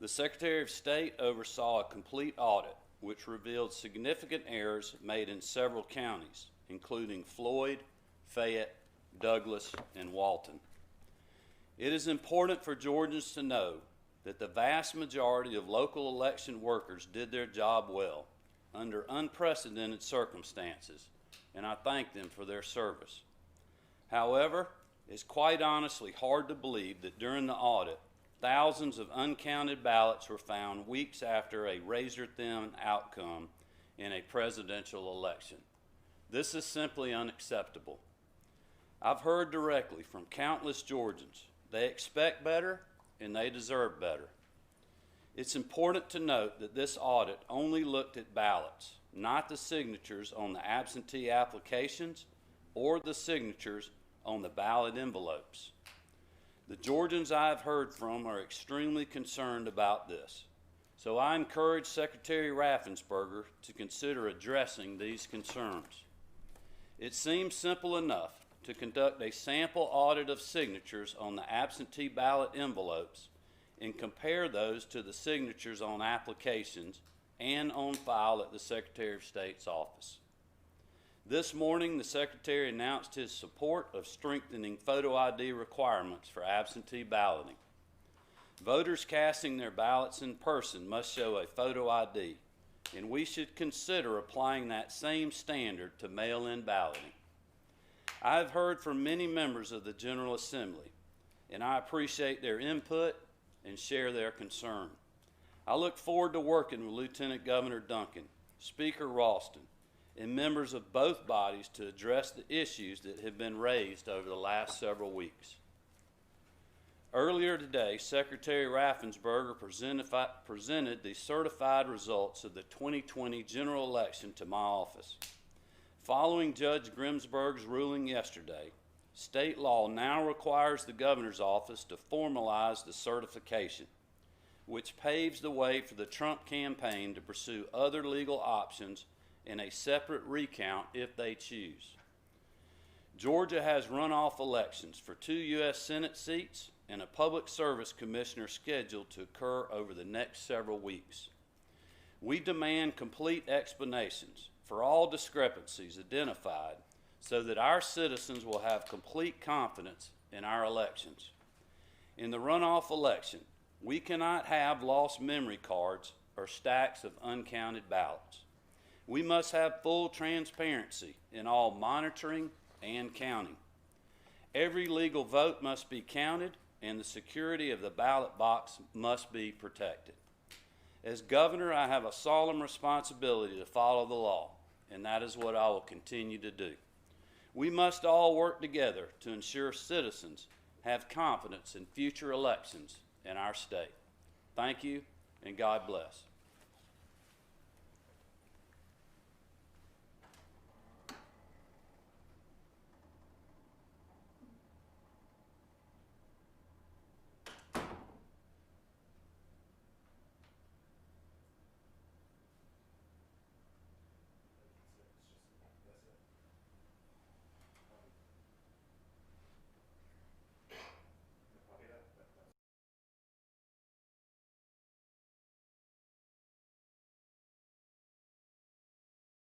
The Secretary of State oversaw a complete audit which revealed significant errors made in several counties, including Floyd, Fayette, Douglas, and Walton. It is important for Georgians to know that the vast majority of local election workers did their job well under unprecedented circumstances, and I thank them for their service. However, it's quite honestly hard to believe that during the audit, thousands of uncounted ballots were found weeks after a razor-thin outcome in a presidential election. This is simply unacceptable. I've heard directly from countless Georgians. They expect better and they deserve better. It's important to note that this audit only looked at ballots, not the signatures on the absentee applications or the signatures on the ballot envelopes. The Georgians I've heard from are extremely concerned about this, so I encourage Secretary Raffensperger to consider addressing these concerns. It seems simple enough to conduct a sample audit of signatures on the absentee ballot envelopes and compare those to the signatures on applications and on file at the Secretary of State's office. This morning, the Secretary announced his support of strengthening photo ID requirements for absentee balloting. Voters casting their ballots in person must show a photo ID, and we should consider applying that same standard to mail-in balloting. I have heard from many members of the General Assembly, and I appreciate their input and share their concern. I look forward to working with Lieutenant Governor Duncan, Speaker Ralston, and members of both bodies to address the issues that have been raised over the last several weeks. Earlier today, Secretary Raffensperger presented the certified results of the 2020 general election to my office. Following Judge Grimsberg's ruling yesterday, state law now requires the governor's office to formalize the certification, which paves the way for the Trump campaign to pursue other legal options in a separate recount if they choose. Georgia has runoff elections for 2 U.S. Senate seats and a public service commissioner scheduled to occur over the next several weeks. We demand complete explanations for all discrepancies identified so that our citizens will have complete confidence in our elections. In the runoff election, we cannot have lost memory cards or stacks of uncounted ballots. We must have full transparency in all monitoring and counting. Every legal vote must be counted, and the security of the ballot box must be protected. As governor, I have a solemn responsibility to follow the law, and that is what I will continue to do. We must all work together to ensure citizens have confidence in future elections in our state. Thank you, and God bless.